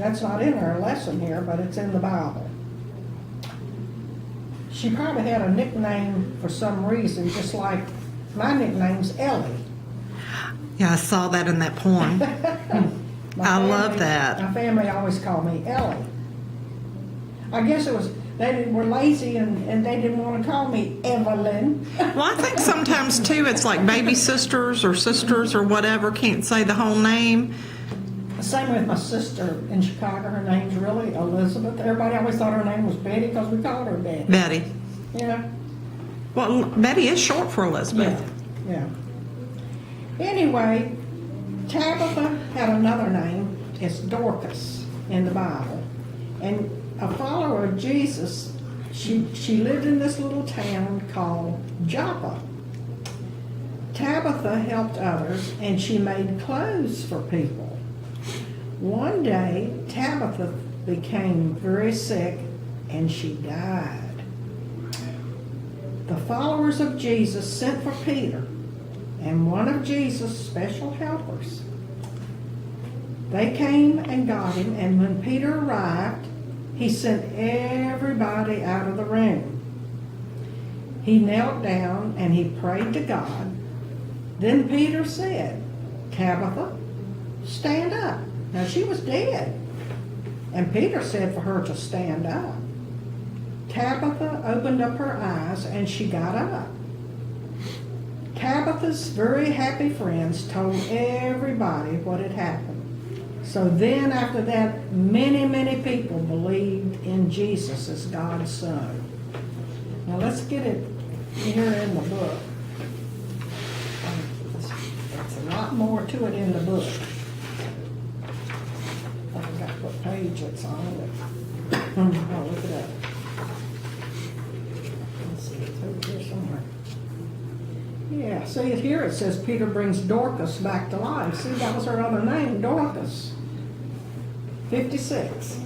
That's not in our lesson here, but it's in the Bible. She probably had a nickname for some reason, just like my nickname's Ellie. Yeah, I saw that in that poem. I love that. My family always called me Ellie. I guess it was they were lazy and they didn't want to call me Evelyn. Well, I think sometimes, too, it's like baby sisters or whatever can't say the whole name. Same with my sister in Chicago. Her name's really Elizabeth. Everybody always thought her name was Betty because we called her Betty. Betty. Yeah. Well, Betty is short for Elizabeth. Yeah. Anyway, Tabitha had another name. It's Dorcas in the Bible. And a follower of Jesus, she lived in this little town called Joppa. Tabitha helped others and she made clothes for people. One day, Tabitha became very sick and she died. The followers of Jesus sent for Peter and one of Jesus' special helpers. They came and got him, and when Peter arrived, he sent everybody out of the room. He knelt down and he prayed to God. Then Peter said, "Tabitha, stand up." Now she was dead. And Peter said for her to stand up. Tabitha opened up her eyes and she got up. Tabitha's very happy friends told everybody what had happened. So then after that, many people believed in Jesus as God's Son. Now let's get it here in the book. There's a lot more to it in the book. I forgot what page it's on. I'll look it up. Let's see, it's over here somewhere. Yeah, see here it says Peter brings Dorcas back to life. See, that was her other name, Dorcas. 56.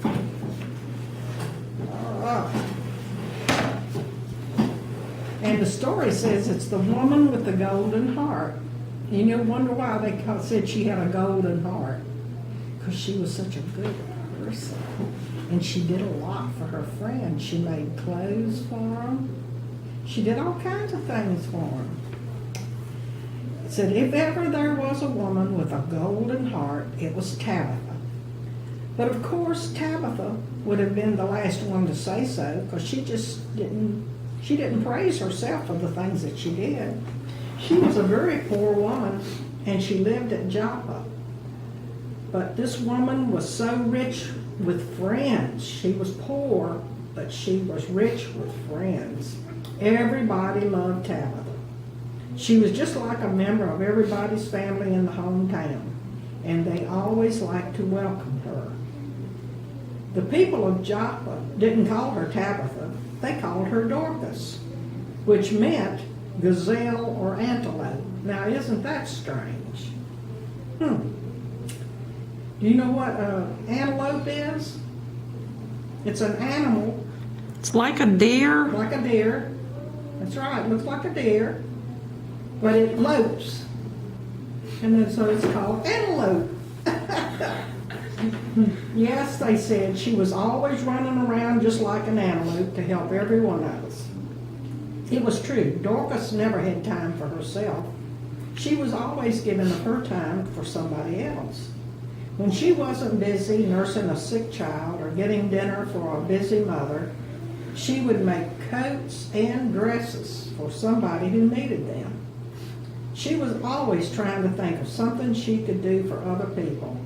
All right. And the story says it's the woman with the golden heart. You wonder why they said she had a golden heart. Because she was such a good person. And she did a lot for her friends. She made clothes for them. She did all kinds of things for them. It said, if ever there was a woman with a golden heart, it was Tabitha. But of course, Tabitha would have been the last one to say so, because she didn't praise herself for the things that she did. She was a very poor woman, and she lived at Joppa. But this woman was so rich with friends. She was poor, but she was rich with friends. Everybody loved Tabitha. She was just like a member of everybody's family in the hometown, and they always liked to welcome her. The people of Joppa didn't call her Tabitha, they called her Dorcas, which meant gazelle or antelope. Now, isn't that strange? Do you know what antelope is? It's an animal. It's like a deer. Like a deer. That's right, it looks like a deer, but it lopes. And then so it's called antelope. Yes, they said she was always running around just like an antelope to help everyone else. It was true. Dorcas never had time for herself. She was always giving up her time for somebody else. When she wasn't busy nursing a sick child or getting dinner for a busy mother, she would make coats and dresses for somebody who needed them. She was always trying to think of something she could do for other people.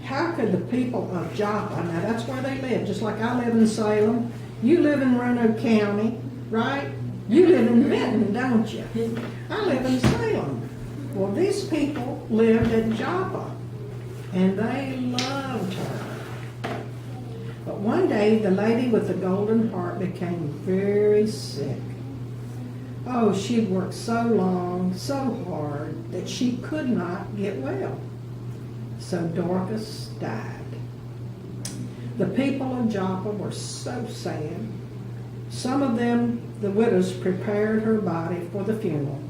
How could the people of Joppa, now that's where they live, just like I live in Salem, you live in Roanoke County, right? You live in Benton, don't you? I live in Salem. Well, these people lived at Joppa, and they loved her. But one day, the lady with the golden heart became very sick. Oh, she'd worked so long, so hard, that she could not get well. So Dorcas died. The people of Joppa were so sad. Some of them, the widows, prepared her body for the funeral.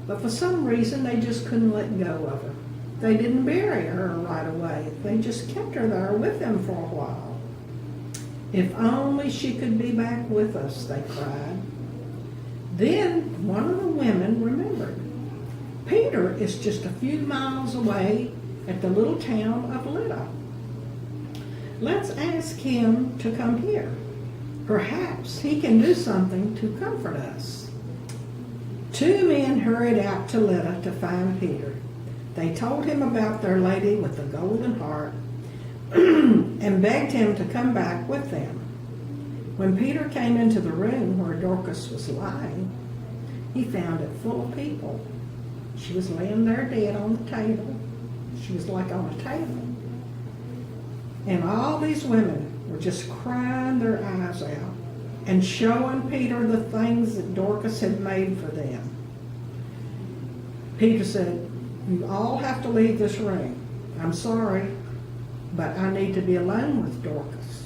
But for some reason, they just couldn't let go of her. They didn't bury her right away. They just kept her there with them for a while. If only she could be back with us, they cried. Then one of the women remembered. Peter is just a few miles away at the little town of Lydda. Let's ask him to come here. Perhaps he can do something to comfort us. Two men hurried out to Lydda to find Peter. They told him about their lady with the golden heart and begged him to come back with them. When Peter came into the room where Dorcas was lying, he found it full of people. She was laying there dead on the table. She was like on a table. And all these women were just crying their eyes out and showing Peter the things that Dorcas had made for them. Peter said, "You all have to leave this room. I'm sorry, but I need to be alone with Dorcas."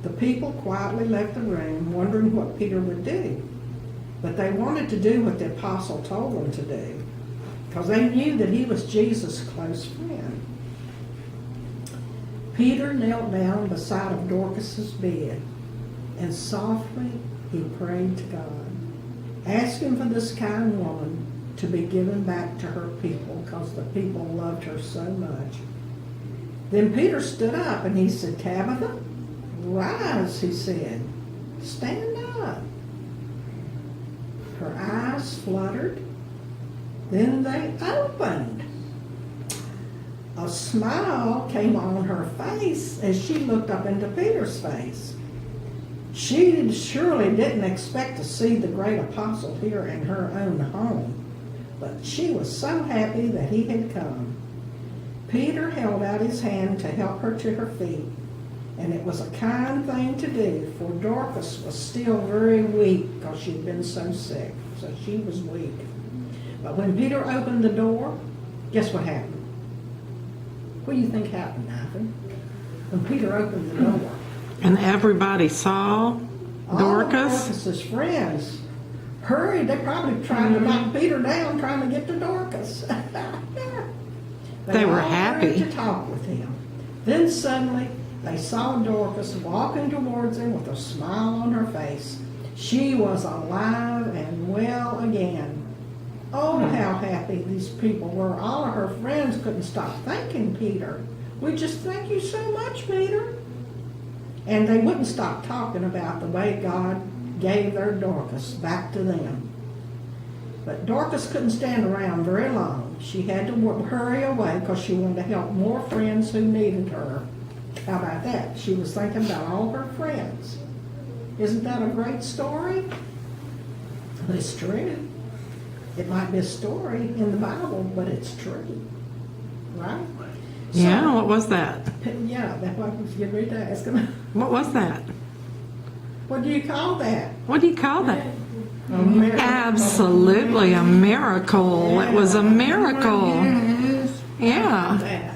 The people quietly left the room, wondering what Peter would do. But they wanted to do what the apostle told them to do, because they knew that he was Jesus' close friend. Peter knelt down beside of Dorcas's bed, and softly he prayed to God, asking for this kind woman to be given back to her people, because the people loved her so much. Then Peter stood up and he said, "Tabitha, rise," he said. "Stand up." Her eyes fluttered, then they opened. A smile came on her face as she looked up into Peter's face. She surely didn't expect to see the great apostle here in her own home, but she was so happy that he had come. Peter held out his hand to help her to her feet, and it was a kind thing to do, for Dorcas was still very weak because she'd been so sick, so she was weak. But when Peter opened the door, guess what happened? What do you think happened, Ivan? When Peter opened the door, And everybody saw all of Dorcas. Dorcas's friends hurried. They probably tried to knock Peter down, trying to get to Dorcas. They were all happy. hurried to talk with him. Then suddenly they saw Dorcas walking towards them with a smile on her face. She was alive and well again. Oh, how happy these people were. All of her friends couldn't stop thanking Peter. "We just thank you so much, Peter." And they wouldn't stop talking about the way God gave their Dorcas back to them. But Dorcas couldn't stand around very long. She had to hurry away because she wanted to help more friends who needed her. How about that? She was thinking about all her friends. Isn't that a great story? It's true. It might be a story in the Bible, but it's true. Right? Yeah, what was that? Yeah, that's what I was getting ready to ask. What was that? What do you call that? What do you call that? A miracle. Absolutely a miracle. It was a miracle. Yes. Yeah. That.